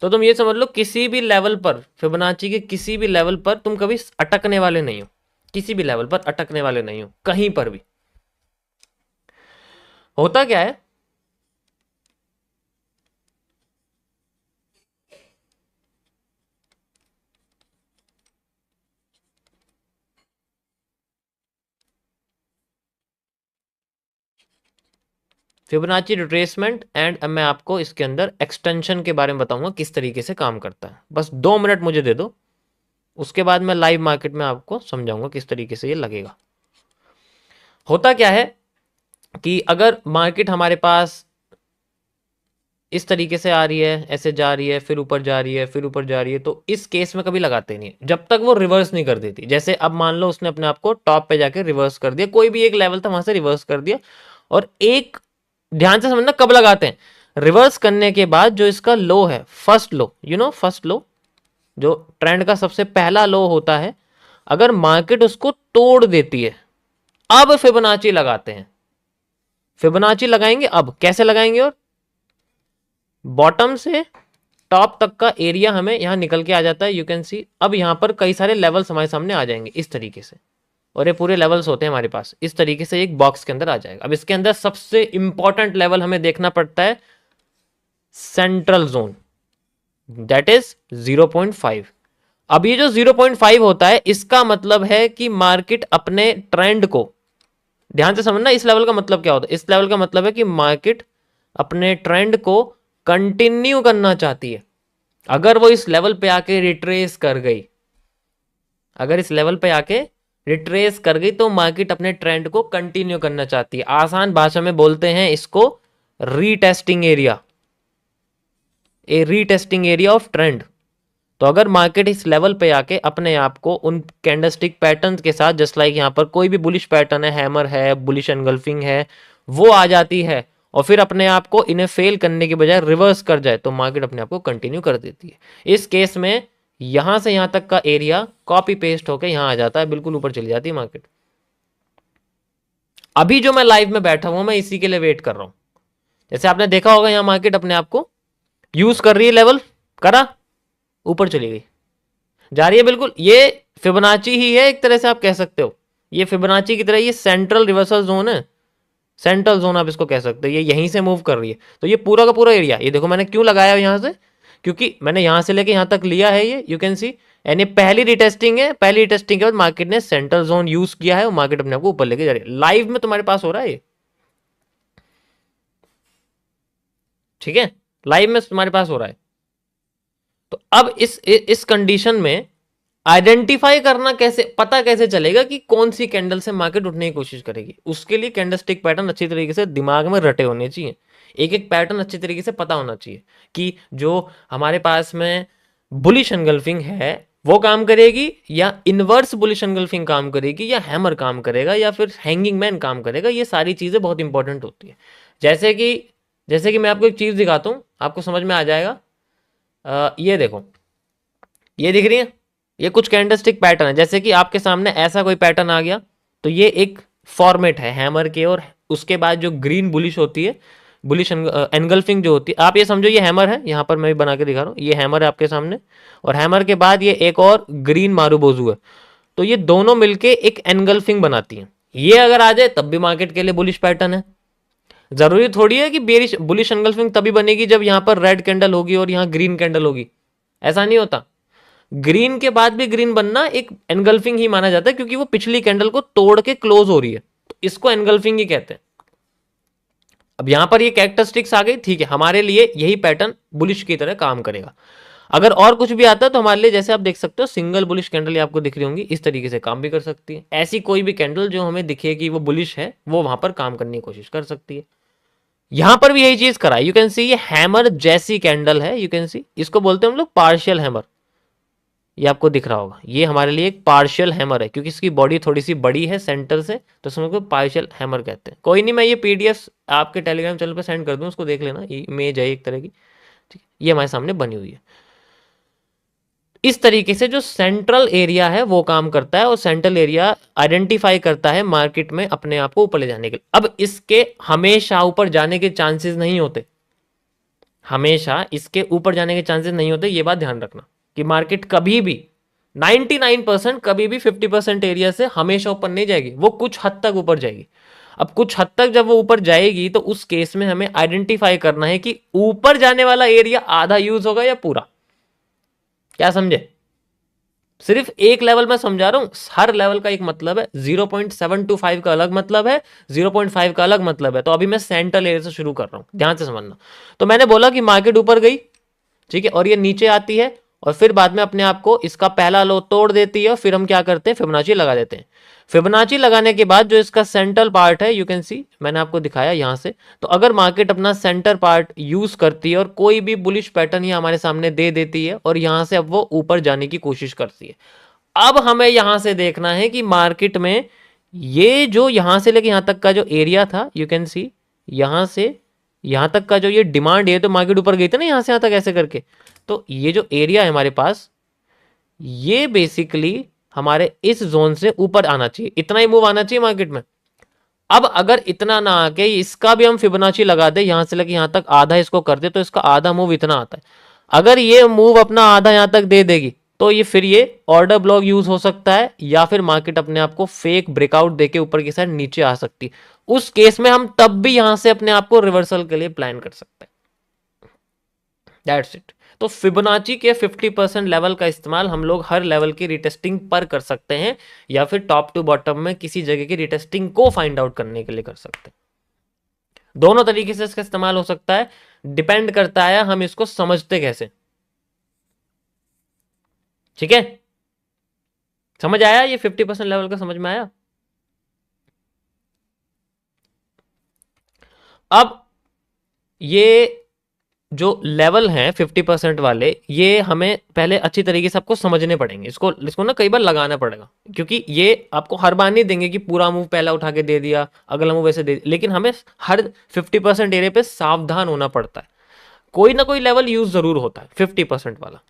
तो तुम ये समझ लो किसी भी लेवल पर, फिबोनाची के किसी भी लेवल पर तुम कभी अटकने वाले नहीं हो, किसी भी लेवल पर अटकने वाले नहीं हो कहीं पर भी। होता क्या है, फिबोनाची रिट्रेसमेंट एंड अब मैं आपको इसके अंदर एक्सटेंशन के बारे में बताऊंगा किस तरीके से काम करता है। बस 2 मिनट मुझे दे दो, उसके बाद मैं लाइव मार्केट में आपको समझाऊंगा किस तरीके से ये लगेगा। होता क्या है कि अगर मार्केट हमारे पास इस तरीके से आ रही है, ऐसे जा रही है, फिर ऊपर जा रही है, फिर ऊपर जा रही है, तो इस केस में कभी लगाते नहीं है जब तक वो रिवर्स नहीं कर देती। जैसे अब मान लो उसने अपने आप को टॉप पे जाके रिवर्स कर दिया, कोई भी एक लेवल था वहां से रिवर्स कर दिया, और एक ध्यान से समझना कब लगाते हैं, रिवर्स करने के बाद जो इसका लो है, फर्स्ट लो, फर्स्ट लो जो ट्रेंड का सबसे पहला लो होता है, अगर मार्केट उसको तोड़ देती है, अब फिबोनाची लगाते हैं। फिबोनाची लगाएंगे, अब कैसे लगाएंगे, और बॉटम से टॉप तक का एरिया हमें यहां निकल के आ जाता है, यू कैन सी। अब यहां पर कई सारे लेवल्स हमारे सामने आ जाएंगे इस तरीके से, और ये पूरे लेवल्स होते हैं हमारे पास, इस तरीके से एक बॉक्स के अंदर आ जाएगा। अब इसके अंदर सबसे इंपॉर्टेंट लेवल हमें देखना पड़ता है सेंट्रल जोन, दैट इज 0.5। अब ये जो 0.5 होता है, इसका मतलब है कि मार्केट अपने ट्रेंड को, ध्यान से समझना इस लेवल का मतलब क्या होता है, इस लेवल का मतलब है कि मार्केट अपने ट्रेंड को कंटिन्यू करना चाहती है। अगर वो इस लेवल पे आके रिट्रेस कर गई, अगर इस लेवल पे आके रिट्रेस कर गई, तो मार्केट अपने ट्रेंड को कंटिन्यू करना चाहती है। आसान भाषा में बोलते हैं इसको retesting area, A retesting area of trend. तो अगर मार्केट इस लेवल पे आके अपने आप को उन कैंडलस्टिक पैटर्न के साथ, जस्ट लाइक यहाँ पर कोई भी बुलिश पैटर्न है, हैमर है, बुलिश एनगल्फिंग है, वो आ जाती है और फिर अपने आप को इन्हें फेल करने के बजाय रिवर्स कर जाए, तो मार्केट अपने आप को कंटिन्यू कर देती है। इस केस में यहां से यहां तक का एरिया कॉपी पेस्ट होकर यहां आ जाता है, बिल्कुल ऊपर चली जाती है मार्केट। अभी जो मैं लाइव में बैठा हूं, मैं इसी के लिए वेट कर रहा हूं। जैसे आपने देखा होगा यहां मार्केट अपने आप को यूज कर रही है, लेवल करा, ऊपर चली गई, जा रही है, बिल्कुल ये फिबोनाची ही है एक तरह से, आप कह सकते हो ये फिबोनाची की तरह, ये सेंट्रल रिवर्सल जोन है, सेंट्रल जोन आप इसको कह सकते हो, ये यहीं से मूव कर रही है। तो ये पूरा का पूरा एरिया, ये देखो मैंने क्यों लगाया यहां से, क्योंकि मैंने यहां से लेके यहां तक लिया है, ये यू कैन सी, यानी पहली रिटेस्टिंग है, पहली रिटेस्टिंग के बाद मार्केट ने सेंट्रल जोन यूज किया है और मार्केट अपने आप को ऊपर लेके जा रही है। लाइव में तुम्हारे पास हो रहा है ये, ठीक है, लाइव में तुम्हारे पास हो रहा है। तो अब इस कंडीशन में आइडेंटिफाई करना कैसे, पता कैसे चलेगा कि कौन सी कैंडल से मार्केट उठने की कोशिश करेगी, उसके लिए कैंडलस्टिक पैटर्न अच्छी तरीके से दिमाग में रटे होने चाहिए, एक एक पैटर्न अच्छी तरीके से पता होना चाहिए कि जो हमारे पास में बुलिश एनगल्फिंग है वो काम करेगी, या इनवर्स बुलिश एनगल्फिंग काम करेगी, या हैमर काम करेगा, या फिर हैंगिंग मैन काम करेगा। ये सारी चीजें बहुत इंपॉर्टेंट होती है। जैसे कि मैं आपको एक चीज दिखाता हूं, आपको समझ में आ जाएगा। ये देखो, ये दिख रही है, ये कुछ कैंडलस्टिक पैटर्न है। जैसे कि आपके सामने ऐसा कोई पैटर्न आ गया, तो ये एक फॉर्मेट है हैमर के, और उसके बाद जो ग्रीन बुलिश होती है, बुलिश एनगल्फिंग जो होती है, आप ये समझो ये हैमर है, यहां पर मैं भी बना के दिखा रहा हूं, ये हैमर है आपके सामने, और हैमर के बाद ये एक और ग्रीन मारूबोजू है। तो ये दोनों मिलके एक एनगल्फिंग बनाती है। ये अगर आ जाए तब भी मार्केट के लिए बुलिश पैटर्न है। जरूरी थोड़ी है कि बेरिश बुलिश एनगल्फिंग तभी बनेगी जब यहां पर रेड कैंडल होगी और यहां ग्रीन कैंडल होगी, ऐसा नहीं होता। ग्रीन के बाद भी ग्रीन बनना एक एनगल्फिंग ही माना जाता है, क्योंकि वो पिछली कैंडल को तोड़ के क्लोज हो रही है, तो इसको एनगल्फिंग ही कहते हैं। अब यहां पर ये कैरेक्टरिस्टिक्स आ गई, ठीक है, हमारे लिए यही पैटर्न बुलिश की तरह काम करेगा। अगर और कुछ भी आता है तो हमारे लिए, जैसे आप देख सकते हो, सिंगल बुलिश कैंडल आपको दिख रही होंगी, इस तरीके से काम भी कर सकती है। ऐसी कोई भी कैंडल जो हमें दिखे कि वो बुलिश है, वो वहां पर काम करने की कोशिश कर सकती है। यहां पर भी यही चीज करा, यू कैन सी, ये हैमर जैसी कैंडल है, यू कैन सी, इसको बोलते हैं हम लोग पार्शियल हैमर। ये आपको दिख रहा होगा, ये हमारे लिए एक पार्शियल हैमर है, क्योंकि इसकी बॉडी थोड़ी सी बड़ी है सेंटर से, तो इसको पार्शियल हैमर कहते हैं। कोई नहीं, मैं ये पीडीएफ आपके टेलीग्राम चैनल पर सेंड कर दूं, उसको देख लेना, ये इमेज है एक तरह की, ठीक है, ये हमारे सामने बनी हुई है। इस तरीके से जो सेंट्रल एरिया है वो काम करता है, और सेंट्रल एरिया आइडेंटिफाई करता है मार्केट में अपने आप को ऊपर ले जाने के लिए। अब इसके हमेशा ऊपर जाने के चांसेस नहीं होते, हमेशा इसके ऊपर जाने के चांसेस नहीं होते, ये बात ध्यान रखना कि मार्केट कभी भी 99% कभी भी 50% एरिया से हमेशा ऊपर नहीं जाएगी, वो कुछ हद तक ऊपर जाएगी। अब कुछ हद तक जब वो ऊपर जाएगी तो उस केस में हमें आइडेंटिफाई करना है कि ऊपर जाने वाला एरिया आधा यूज होगा या पूरा। क्या समझे? सिर्फ एक लेवल में समझा रहा हूं, हर लेवल का एक मतलब है। 0.725 का अलग मतलब है, 0.5 का अलग मतलब है। तो अभी मैं सेंट्रल एरिया से शुरू कर रहा हूं, ध्यान से समझना। तो मैंने बोला कि मार्केट ऊपर गई, ठीक है, और ये नीचे आती है और फिर बाद में अपने आप को इसका पहला लो तोड़ देती है और फिर हम क्या करते हैं, फिबोनाची लगा देते हैं। फिबोनाची लगाने के बाद जो इसका सेंट्रल पार्ट है, यू कैन सी, मैंने आपको दिखाया यहां से। तो अगर मार्केट अपना सेंटर पार्ट यूज करती है और कोई भी बुलिश पैटर्न ही हमारे सामने दे देती है और यहां से अब वो ऊपर जाने की कोशिश करती है, अब हमें यहां से देखना है कि मार्केट में ये जो यहां से लेके यहां तक का जो एरिया था, यू कैन सी, यहां से यहां तक का जो ये डिमांड है, तो मार्केट ऊपर गई थी ना यहां से यहां तक ऐसे करके। तो ये जो एरिया है हमारे पास, ये बेसिकली हमारे इस जोन से ऊपर आना चाहिए, इतना ही मूव आना चाहिए मार्केट में। अब अगर इतना ना आके इसका भी हम फिबोनाची लगा दे, यहां से लेके यहां तक आधा इसको कर दे, तो इसका आधा मूव इतना आता है। अगर ये मूव अपना आधा यहां तक दे देगी तो ये फिर ये ऑर्डर ब्लॉक यूज हो सकता है, या फिर मार्केट अपने आप को फेक ब्रेकआउट देके ऊपर की साइड नीचे आ सकती है। उस केस में हम तब भी यहां से अपने आप को रिवर्सल के लिए प्लान कर सकते हैं। That's it. तो फिबोनाची के 50% लेवल का इस्तेमाल हम लोग हर लेवल की रिटेस्टिंग पर कर सकते हैं, या फिर टॉप टू बॉटम में किसी जगह की रिटेस्टिंग को फाइंड आउट करने के लिए कर सकते हैं। दोनों तरीके से इसका इस्तेमाल हो सकता है, डिपेंड करता है हम इसको समझते कैसे। ठीक है, समझ आया? ये 50% लेवल का समझ में आया? अब ये जो लेवल हैं 50% वाले, ये हमें पहले अच्छी तरीके से आपको समझने पड़ेंगे। इसको इसको ना कई बार लगाना पड़ेगा, क्योंकि ये आपको हर बार नहीं देंगे कि पूरा मूव पहला उठा के दे दिया, अगला मूव ऐसे दे दिया, लेकिन हमें हर 50% एरिया पे सावधान होना पड़ता है। कोई ना कोई लेवल यूज जरूर होता है 50% वाला।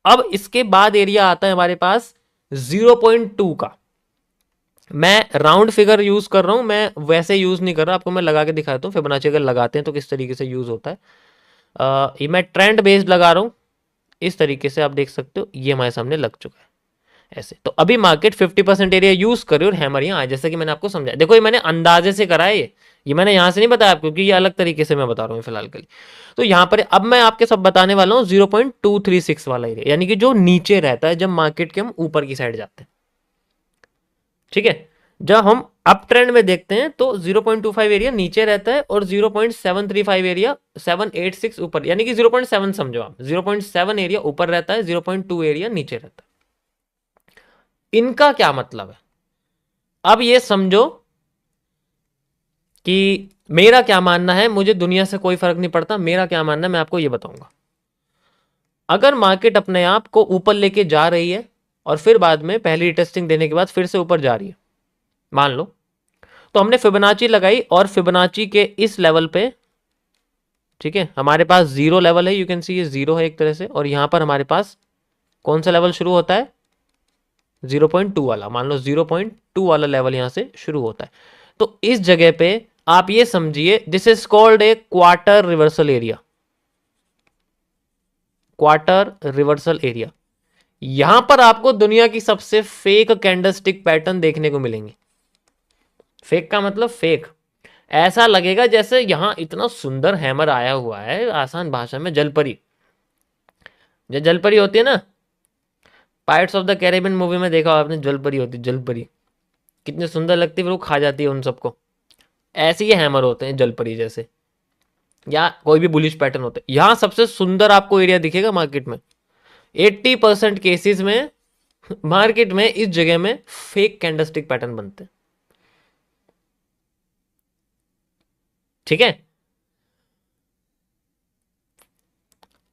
अब इसके बाद एरिया आता है हमारे पास 0.2 का। मैं राउंड फिगर यूज कर रहा हूं, मैं वैसे यूज नहीं कर रहा, आपको मैं लगा के दिखाता हूँ फिबोनाची अगर लगाते हैं तो किस तरीके से यूज होता है। ये मैं ट्रेंड बेस्ड लगा रहा हूं, इस तरीके से आप देख सकते हो, ये हमारे सामने लग चुका है ऐसे। तो अभी मार्केट 50% एरिया यूज करे और हैमर यहाँ आए, जैसे कि मैंने आपको समझाया। देखो ये मैंने अंदाजे से करा है, ये मैंने यहां से नहीं बताया आपको, क्योंकि ये अलग तरीके से मैं बता रहा हूँ फिलहाल के लिए। तो यहां पर अब मैं आपके सब बताने वाला हूँ 0.236 वाला एरिया, यानी कि जो नीचे रहता है जब मार्केट के हम ऊपर की साइड जाते हैं। ठीक है, जब हम अप ट्रेंड में देखते हैं तो 0.25 एरिया नीचे रहता है और 0.735 एरिया 786 ऊपर, यानी कि 0.7 समझो आप, 0.7 एरिया ऊपर रहता है, 0.2 एरिया नीचे रहता है। इनका क्या मतलब है, अब ये समझो कि मेरा क्या मानना है, मुझे दुनिया से कोई फर्क नहीं पड़ता, मेरा क्या मानना है मैं आपको ये बताऊंगा। अगर मार्केट अपने आप को ऊपर लेके जा रही है और फिर बाद में पहली टेस्टिंग देने के बाद फिर से ऊपर जा रही है, मान लो, तो हमने फिबोनाची लगाई और फिबोनाची के इस लेवल पे, ठीक है, हमारे पास जीरो लेवल है, यू कैन सी ये जीरो है एक तरह से, और यहां पर हमारे पास कौन सा लेवल शुरू होता है, 0.2 वाला, मान लो 0.2 वाला लेवल यहां से शुरू होता है। तो इस जगह पे आप ये समझिए, this is called a quarter reversal area, quarter reversal area. यहां पर आपको दुनिया की सबसे फेक कैंडलस्टिक पैटर्न देखने को मिलेंगे। फेक का मतलब फेक, ऐसा लगेगा जैसे यहां इतना सुंदर हैमर आया हुआ है, आसान भाषा में जलपरी, जो जलपरी होती है ना, pirates of the Caribbean movie में देखा आपने, जलपरी होती, जलपरी कितनी सुंदर लगती है, फिर वो खा जाती है उन सबको। ऐसे ही हैमर होते हैं जलपरी जैसे, या कोई भी बुलिश पैटर्न होते हैं। यहां सबसे सुंदर आपको एरिया दिखेगा मार्केट में। 80% केसेस में मार्केट में इस जगह में फेक कैंडलस्टिक पैटर्न बनते हैं। ठीक है,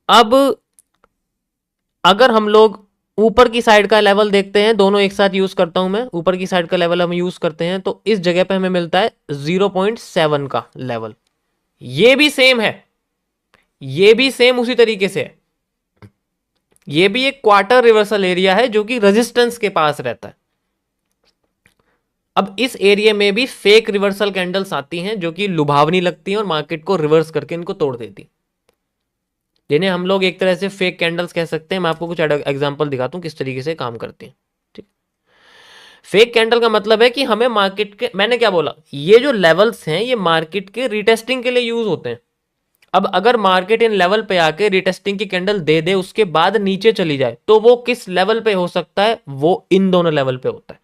अब अगर हम लोग ऊपर की साइड का लेवल देखते हैं, दोनों एक साथ यूज करता हूं मैं, ऊपर की साइड का लेवल हम यूज करते हैं, तो इस जगह पे हमें मिलता है 0.7 का लेवल। ये भी सेम है, ये भी सेम उसी तरीके से है, ये भी एक क्वार्टर रिवर्सल एरिया है जो कि रेजिस्टेंस के पास रहता है। अब इस एरिया में भी फेक रिवर्सल कैंडल्स आती हैं जो कि लुभावनी लगती हैं और मार्केट को रिवर्स करके इनको तोड़ देती। जिन्हें हम लोग एक तरह से फेक कैंडल्स कह सकते हैं। मैं आपको कुछ एग्जांपल दिखाता हूँ किस तरीके से काम करती हैं। ठीक, फेक कैंडल का मतलब है कि हमें मार्केट के, मैंने क्या बोला, ये जो लेवल्स हैं ये मार्केट के रिटेस्टिंग के लिए यूज होते हैं। अब अगर मार्केट इन लेवल पे आके रिटेस्टिंग की कैंडल दे दे उसके बाद नीचे चली जाए तो वो किस लेवल पे हो सकता है, वो इन दोनों लेवल पे होता है।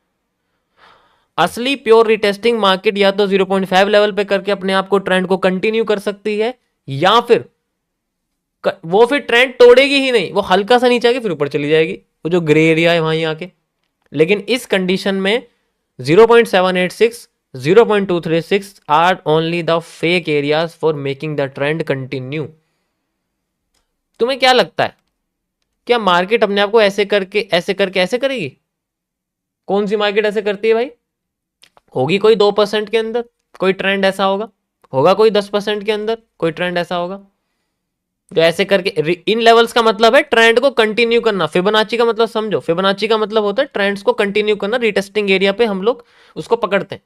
असली प्योर रिटेस्टिंग मार्केट या तो 0.5 लेवल पे करके अपने आप को ट्रेंड को कंटिन्यू कर सकती है, या फिर वो फिर ट्रेंड तोड़ेगी ही नहीं, वो हल्का सा नीचे आके फिर ऊपर चली जाएगी, वो जो ग्रे एरिया है वहां आके। लेकिन इस कंडीशन में 0.786 0.236 are only the fake areas for making the trend continue. तुम्हें क्या लगता है, क्या मार्केट अपने आप को ऐसे करके ऐसे करके ऐसे करेगी? कौन सी मार्केट ऐसे करती है भाई? होगी कोई 2% के अंदर कोई ट्रेंड ऐसा होगा, होगा कोई 10% के अंदर कोई ट्रेंड ऐसा होगा जो ऐसे करके। इन लेवल्स का मतलब है ट्रेंड को कंटिन्यू करना। फिबोनाची का मतलब समझो, फिबोनाची का मतलब होता है ट्रेंड्स को कंटिन्यू करना। रिटेस्टिंग एरिया पे हम लोग उसको पकड़ते हैं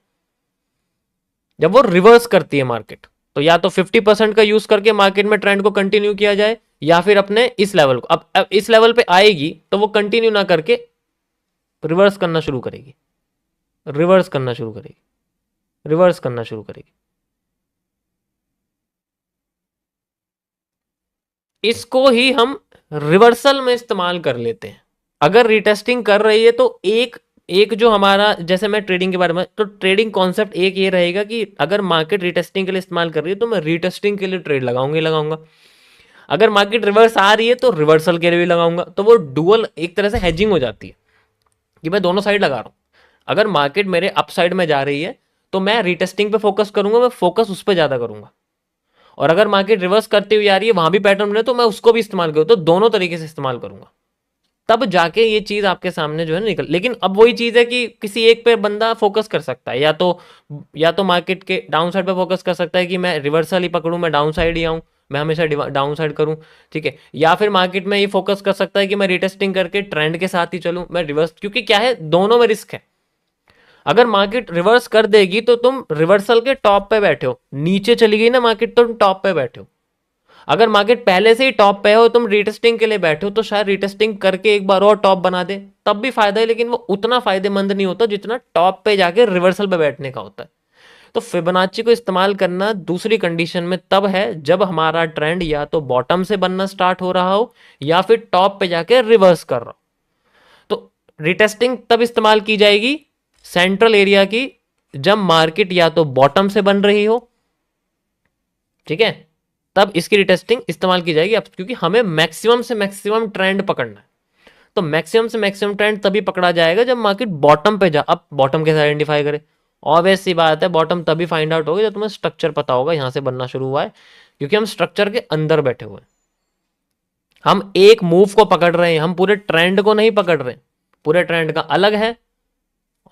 जब वो रिवर्स करती है मार्केट। तो या तो 50% का यूज करके मार्केट में ट्रेंड को कंटिन्यू किया जाए, या फिर अपने इस लेवल को, अब इस लेवल पे आएगी तो वो कंटिन्यू ना करके रिवर्स करना शुरू करेगी, रिवर्स करना शुरू करेगी, रिवर्स करना शुरू करेगी। इसको ही हम रिवर्सल में इस्तेमाल कर लेते हैं। अगर रिटेस्टिंग कर रही है तो एक एक जो हमारा, जैसे मैं ट्रेडिंग के बारे में, तो ट्रेडिंग कॉन्सेप्ट एक ये रहेगा कि अगर मार्केट रिटेस्टिंग के लिए इस्तेमाल कर रही है तो मैं रिटेस्टिंग के लिए ट्रेड लगाऊंगा ही लगाऊंगा। अगर मार्केट रिवर्स आ रही है तो रिवर्सल के लिए भी लगाऊंगा। तो वो डुअल एक तरह से हेजिंग हो जाती है कि मैं दोनों साइड लगा रहा हूं। अगर मार्केट मेरे अप साइड में जा रही है तो मैं रिटेस्टिंग पे फोकस करूंगा, मैं फोकस उस पर ज्यादा करूंगा। और अगर मार्केट रिवर्स करती हुई आ रही है वहां भी पैटर्न बने तो मैं उसको भी इस्तेमाल करूँ, तो दोनों तरीके से इस्तेमाल करूंगा, तब जाके ये चीज आपके सामने जो है निकल। लेकिन अब वही चीज है कि किसी एक पे बंदा फोकस कर सकता है, या तो मार्केट के डाउन साइड पे फोकस कर सकता है कि मैं रिवर्सल ही पकड़ूं, मैं डाउन साइड ही आऊं, मैं हमेशा डाउन साइड करूं। ठीक है, या फिर मार्केट में ये फोकस कर सकता है कि मैं रिटेस्टिंग करके ट्रेंड के साथ ही चलूं, मैं रिवर्स, क्योंकि क्या है दोनों में रिस्क है। अगर मार्केट रिवर्स कर देगी तो तुम रिवर्सल के टॉप पे बैठे हो, नीचे चली गई ना मार्केट तो तुम टॉप पे बैठे हो। अगर मार्केट पहले से ही टॉप पे हो, तुम रिटेस्टिंग के लिए बैठे हो, तो शायद रिटेस्टिंग करके एक बार और टॉप बना दे, तब भी फायदा है, लेकिन वो उतना फायदेमंद नहीं होता जितना टॉप पे जाके रिवर्सल पे बैठने का होता है। तो फिबोनाची को इस्तेमाल करना दूसरी कंडीशन में तब है जब हमारा ट्रेंड या तो बॉटम से बनना स्टार्ट हो रहा हो या फिर टॉप पे जाके रिवर्स कर रहा हो। तो रिटेस्टिंग तब इस्तेमाल की जाएगी सेंट्रल एरिया की जब मार्केट या तो बॉटम से बन रही हो, ठीक है, तब इसकी रिटेस्टिंग इस्तेमाल की जाएगी। अब क्योंकि हमें मैक्सिमम से मैक्सिमम ट्रेंड पकड़ना है, तो मैक्सिमम से मैक्सिमम ट्रेंड तभी पकड़ा जाएगा जब मार्केट बॉटम पे जा। अब बॉटम कैसे आइडेंटिफाई करें? ऑब्वियस सी बात है, बॉटम तभी फाइंड आउट होगा जब तुम्हें स्ट्रक्चर पता होगा यहां से बनना शुरू हुआ है, क्योंकि हम स्ट्रक्चर के अंदर बैठे हुए हैं। हम एक मूव को पकड़ रहे हैं, हम पूरे ट्रेंड को नहीं पकड़ रहे। पूरे ट्रेंड का अलग है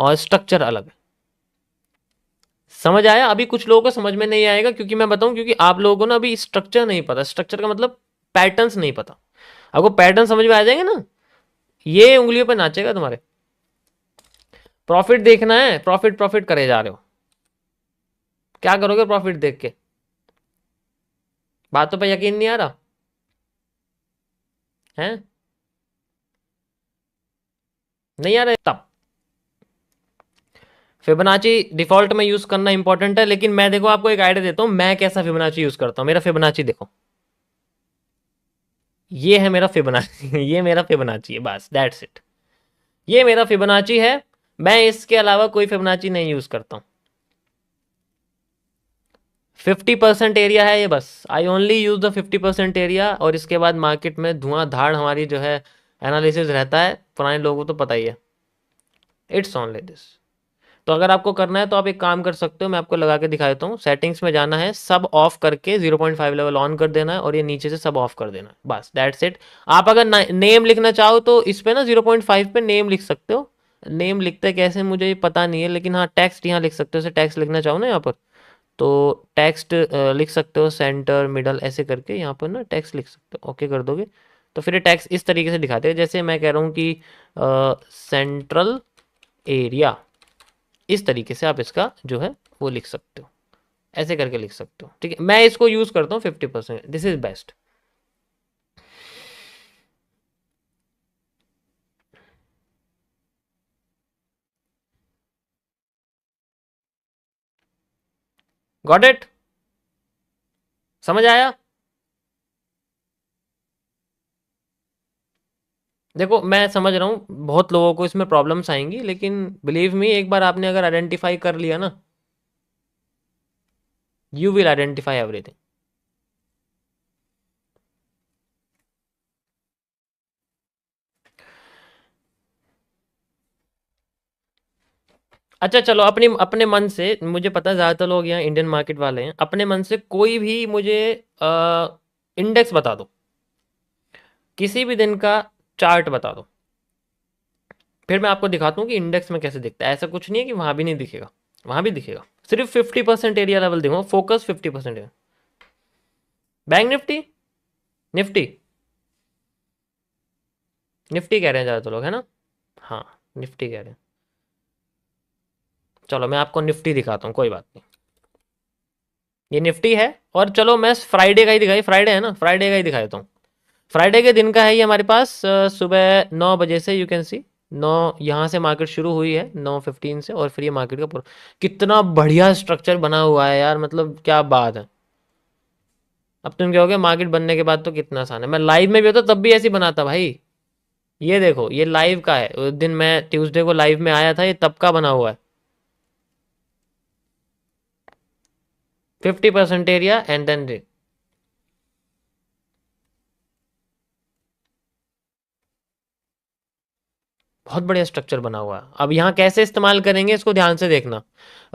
और स्ट्रक्चर अलग है। समझ आया? अभी कुछ लोगों को समझ में नहीं आएगा, क्योंकि मैं बताऊं, क्योंकि आप लोगों को ना अभी स्ट्रक्चर नहीं पता। स्ट्रक्चर का मतलब पैटर्न्स नहीं पता। आपको पैटर्न समझ में आ जाएंगे ना, ये उंगलियों पे नाचेगा तुम्हारे। प्रॉफिट देखना है, प्रॉफिट प्रॉफिट करे जा रहे हो, क्या करोगे प्रॉफिट देख के? बातों पे यकीन नहीं आ रहा है? नहीं आ रहा? तब फिबोनाची डिफॉल्ट में यूज करना इंपॉर्टेंट है। लेकिन मैं देखो आपको एक आइडिया देता हूं मैं कैसा फिबोनाची यूज करता हूं। मेरा फिबोनाची देखो, ये है मेरा फिबोनाची ये मेरा फिबोनाची है, बस दैट्स इट। ये मेरा फिबोनाची है, मैं इसके अलावा कोई फिबोनाची नहीं यूज करता हूं। 50% एरिया है ये, बस I only use the 50% area. और इसके बाद मार्केट में धुआंधाड़ हमारी जो है एनालिसिस रहता है, पुराने लोगों को तो पता ही है। It's only this. तो अगर आपको करना है तो आप एक काम कर सकते हो, मैं आपको लगा के दिखा देता हूँ। सेटिंग्स में जाना है, सब ऑफ करके 0.5 लेवल ऑन कर देना है और ये नीचे से सब ऑफ कर देना है, बस दैट्स इट। आप अगर नेम लिखना चाहो तो इस पे ना 0.5 पे नेम लिख सकते हो। नेम लिखते कैसे मुझे ये पता नहीं है, लेकिन हाँ टेक्स्ट यहाँ लिख सकते हो। टेक्स्ट लिखना चाहो ना यहाँ पर, तो टेक्स्ट लिख सकते हो, सेंटर मिडल ऐसे करके यहाँ पर ना टेक्स्ट लिख सकते हो। ओके कर दोगे तो फिर टेक्स्ट इस तरीके से दिखाते हैं, जैसे मैं कह रहा हूँ कि सेंट्रल एरिया, इस तरीके से आप इसका जो है वो लिख सकते हो, ऐसे करके लिख सकते हो। ठीक है, मैं इसको यूज करता हूँ 50%, this is best. Got it? समझ आया? देखो मैं समझ रहा हूँ बहुत लोगों को इसमें प्रॉब्लम्स आएंगी, लेकिन बिलीव मी, एक बार आपने अगर आइडेंटिफाई कर लिया ना, यू विल आइडेंटिफाई एवरीथिंग। अच्छा चलो, अपनी अपने मन से, मुझे पता है ज़्यादातर लोग यहाँ इंडियन मार्केट वाले हैं, अपने मन से कोई भी मुझे इंडेक्स बता दो, किसी भी दिन का चार्ट बता दो, फिर मैं आपको दिखाता हूँ कि इंडेक्स में कैसे दिखता है। ऐसा कुछ नहीं है कि वहाँ भी नहीं दिखेगा, वहाँ भी दिखेगा। सिर्फ 50% एरिया लेवल दूंगा, फोकस 50% है। बैंक निफ्टी, निफ्टी, निफ्टी कह रहे हैं ज़्यादातर लोग, है ना? हाँ, निफ्टी कह रहे हैं। चलो मैं आपको निफ्टी दिखाता हूँ, कोई बात नहीं। ये निफ्टी है, और चलो मैं फ्राइडे का ही दिखाई, फ्राइडे है ना, फ्राइडे का ही दिखा देता हूँ। फ्राइडे के दिन का है ये हमारे पास, सुबह 9 बजे से, यू कैन सी 9, यहाँ से मार्केट शुरू हुई है 9:15 से, और फिर ये मार्केट का पूरा कितना बढ़िया स्ट्रक्चर बना हुआ है यार, मतलब क्या बात है। अब तुम कहोगे मार्केट बनने के बाद तो कितना आसान है, मैं लाइव में भी होता तब भी ऐसे ही बनाता भाई। ये देखो, ये लाइव का है, उस दिन मैं ट्यूसडे को लाइव में आया था, ये तब का बना हुआ है। 50% एरिया एंड देन, बहुत बढ़िया स्ट्रक्चर बना हुआ है। अब यहाँ कैसे इस्तेमाल करेंगे इसको ध्यान से देखना।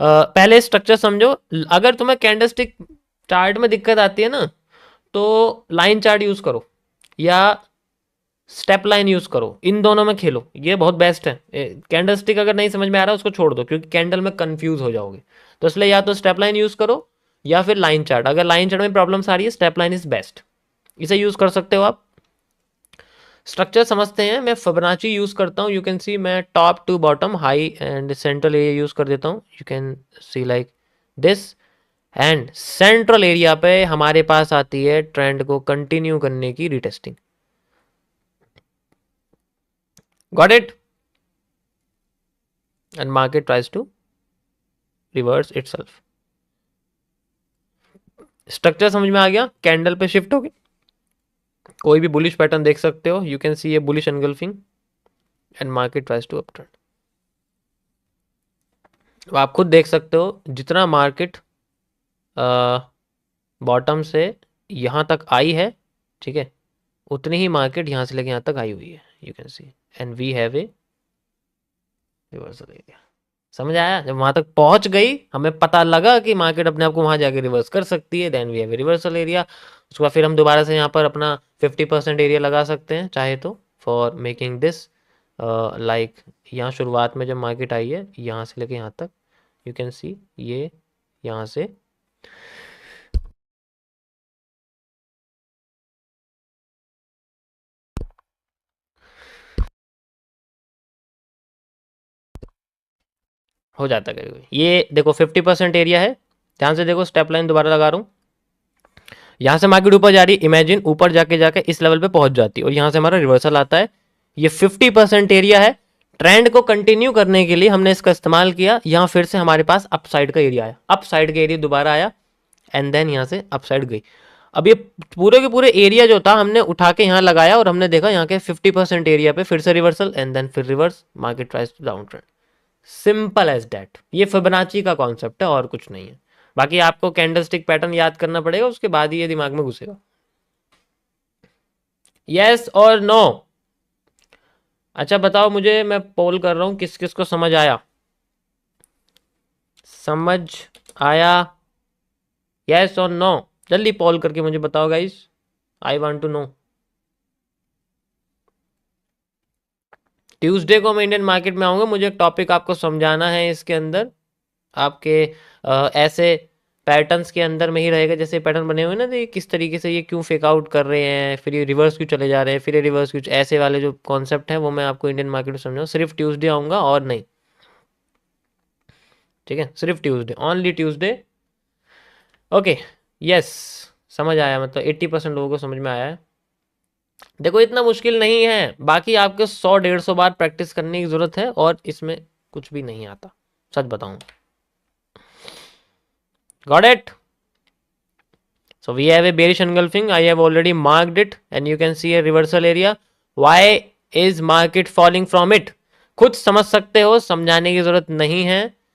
पहले स्ट्रक्चर समझो। अगर तुम्हें कैंडलस्टिक चार्ट में दिक्कत आती है ना, तो लाइन चार्ट यूज करो या स्टेप लाइन यूज करो, इन दोनों में खेलो, ये बहुत बेस्ट है। कैंडलस्टिक अगर नहीं समझ में आ रहा उसको छोड़ दो, क्योंकि कैंडल में कंफ्यूज हो जाओगे। तो इसलिए या तो स्टेप लाइन यूज करो या फिर लाइन चार्ट। अगर लाइन चार्ट में प्रॉब्लम्स आ रही है, स्टेप लाइन इज बेस्ट, इसे यूज कर सकते हो आप। स्ट्रक्चर समझते हैं। मैं फिबोनाची यूज करता हूँ, यू कैन सी मैं top to bottom, high and central area use कर देता हूँ, you can see like this. And central area पे हमारे पास आती है ट्रेंड को कंटिन्यू करने की retesting. Got it? And market tries to reverse itself. Structure समझ में आ गया? कैंडल पे शिफ्ट हो गई, कोई भी बुलिश पैटर्न देख सकते हो, यू कैन सी ये bullish engulfing and market tries to uptrend. आप खुद देख सकते हो, जितना मार्केट बॉटम से यहाँ तक आई है, ठीक है, उतनी ही मार्केट यहाँ से लेके यहाँ तक आई हुई है, you can see. And we have a reversal area. समझ आया? जब वहां तक पहुंच गई, हमें पता लगा कि मार्केट अपने आप को वहां जाके रिवर्स कर सकती है, then we have a reversal area. उसके बाद फिर हम दोबारा से यहाँ पर अपना 50% एरिया लगा सकते हैं चाहे तो, फॉर मेकिंग दिस लाइक, यहाँ शुरुआत में जब मार्केट आई है यहाँ से लेके यहाँ तक, यू कैन सी ये यहाँ से हो जाता है कभी। ये देखो 50% एरिया है, ध्यान से देखो, स्टेप लाइन दोबारा लगा रहा हूँ। यहाँ से मार्केट ऊपर जा रही है, इमेजिन ऊपर जाके जाके इस लेवल पे पहुंच जाती है, और यहाँ से हमारा रिवर्सल आता है। ये 50% एरिया है। ट्रेंड को कंटिन्यू करने के लिए हमने इसका इस्तेमाल किया। यहाँ फिर से हमारे पास अप साइड का एरिया आया, अप साइड का एरिया दोबारा आया, एंड देन यहाँ से अप साइड गई। अब ये पूरे के पूरे एरिया जो था हमने उठा के यहाँ लगाया, और हमने देखा यहाँ के 50% एरिया पे फिर से रिवर्सल, एंड देन फिर reverse, market tries to down trend. Simple as that. ये फिबोनाची का कॉन्सेप्ट है और कुछ नहीं है। बाकी आपको कैंडलस्टिक पैटर्न याद करना पड़ेगा, उसके बाद ही ये दिमाग में घुसेगा। यस और नो? अच्छा बताओ मुझे, मैं पोल कर रहा हूं, किस किस को समझ आया? समझ आया? यस और नो? जल्दी पोल करके मुझे बताओ guys, I want to know. Tuesday को मैं इंडियन मार्केट में आऊंगा, मुझे एक टॉपिक आपको समझाना है इसके अंदर। आपके ऐसे पैटर्न्स के अंदर में ही रहेगा, जैसे पैटर्न बने हुए ना, तो ये किस तरीके से ये क्यों फेक आउट कर रहे हैं, फिर ये रिवर्स क्यों चले जा रहे हैं, फिर ये रिवर्स क्यों, ऐसे वाले जो कॉन्सेप्ट है वो मैं आपको इंडियन मार्केट में समझाऊँ। सिर्फ ट्यूसडे आऊँगा और नहीं, ठीक है? सिर्फ Tuesday, only Tuesday. Okay, yes, समझ आया, मतलब 80% लोगों को समझ में आया है। देखो इतना मुश्किल नहीं है, बाकी आपको 100-150 बार प्रैक्टिस करने की ज़रूरत है, और इसमें कुछ भी नहीं आता, सच बताऊँ। Got it? So we have a bearish engulfing. I have already marked it and you can see a reversal area. Why is market falling from it? खुद समझ सकते हो, समझाने की जरूरत नहीं है.